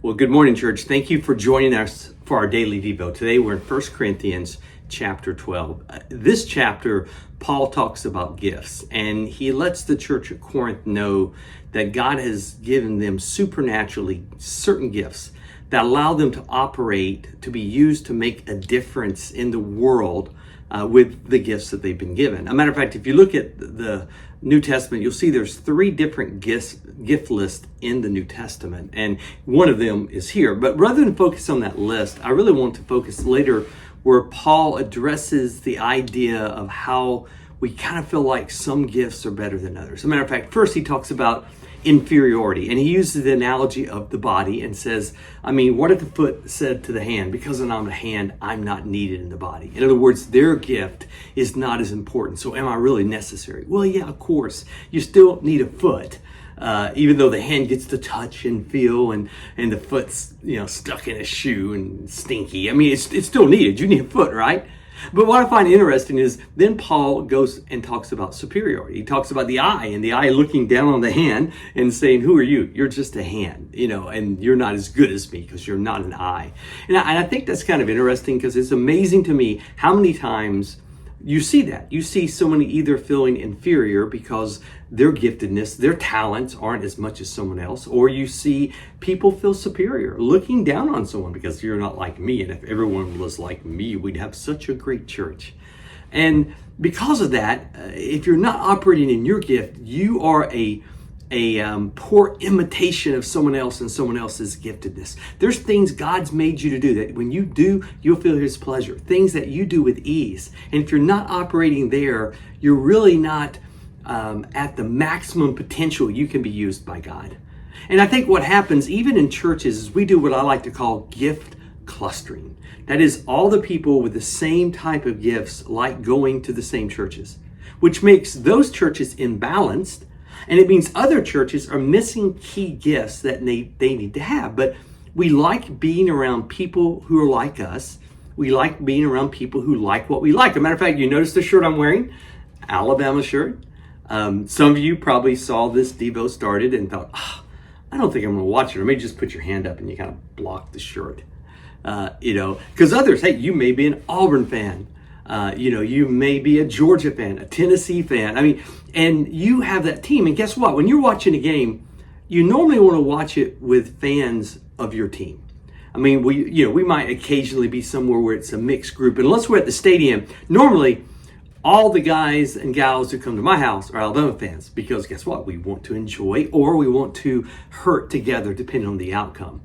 Well, good morning, church. Thank you for joining us for our daily Devo. Today we're in 1 Corinthians chapter 12. This chapter, Paul talks about gifts, and he lets the church at Corinth know that God has given them supernaturally certain gifts that allow them to operate, to be used to make a difference in the world with the gifts that they've been given. As a matter of fact, if you look at the New Testament, you'll see there's 3 different gift lists in the New Testament, and one of them is here. But rather than focus on that list, I really want to focus later where Paul addresses the idea of how we kind of feel like some gifts are better than others. As a matter of fact, first he talks about inferiority, and he uses the analogy of the body and says, what if the foot said to the hand, because I'm a hand, I'm not needed in the body? In other words, their gift is not as important. So am I really necessary? Well, yeah, of course. You still need a foot, even though the hand gets to touch and feel, and the foot's stuck in a shoe and stinky. It's still needed. You need a foot, right? But what I find interesting is then Paul goes and talks about superiority. He talks about the eye, and the eye looking down on the hand and saying, who are you? You're just a hand, and you're not as good as me because you're not an eye. And I think that's kind of interesting because it's amazing to me how many times you see that. You see someone either feeling inferior because their giftedness, their talents aren't as much as someone else, or you see people feel superior, looking down on someone because you're not like me. And if everyone was like me, we'd have such a great church. And because of that, if you're not operating in your gift, you are a poor imitation of someone else and someone else's giftedness. There's things God's made you to do that when you do, you'll feel His pleasure. Things that you do with ease. And if you're not operating there, you're really not at the maximum potential you can be used by God. And I think what happens even in churches is we do what I like to call gift clustering. That is, all the people with the same type of gifts like going to the same churches, which makes those churches imbalanced. And it means other churches are missing key gifts that they need to have. But we like being around people who are like us. We like being around people who like what we like. As a matter of fact, you notice the shirt I'm wearing? Alabama shirt. Some of you probably saw this Devo started and thought, I don't think I'm going to watch it. Or maybe just put your hand up and you kind of block the shirt. Because others, hey, you may be an Auburn fan. You may be a Georgia fan, a Tennessee fan. And you have that team. And guess what? When you're watching a game, you normally want to watch it with fans of your team. We might occasionally be somewhere where it's a mixed group. And unless we're at the stadium, normally all the guys and gals who come to my house are Alabama fans because guess what? We want to enjoy or we want to hurt together depending on the outcome.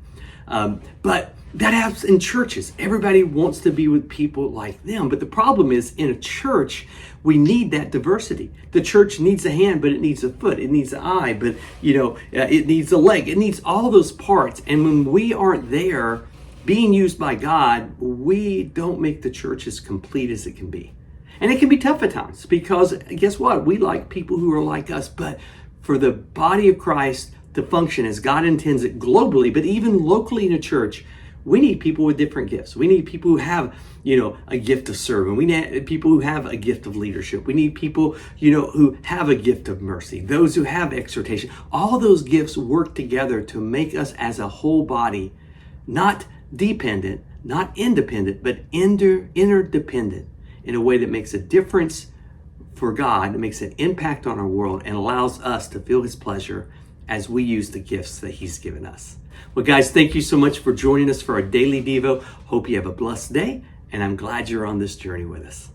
But that happens in churches. Everybody wants to be with people like them. But the problem is in a church, we need that diversity. The church needs a hand, but it needs a foot. It needs an eye, but it needs a leg. It needs all those parts. And when we aren't there being used by God, we don't make the church as complete as it can be. And it can be tough at times because guess what? We like people who are like us, but for the body of Christ to function as God intends it globally, but even locally in a church, we need people with different gifts. We need people who have, a gift of serving. We need people who have a gift of leadership. We need people, who have a gift of mercy. Those who have exhortation. All those gifts work together to make us as a whole body, not dependent, not independent, but interdependent in a way that makes a difference for God, that makes an impact on our world and allows us to feel His pleasure as we use the gifts that He's given us. Well, guys, thank you so much for joining us for our daily Devo. Hope you have a blessed day, and I'm glad you're on this journey with us.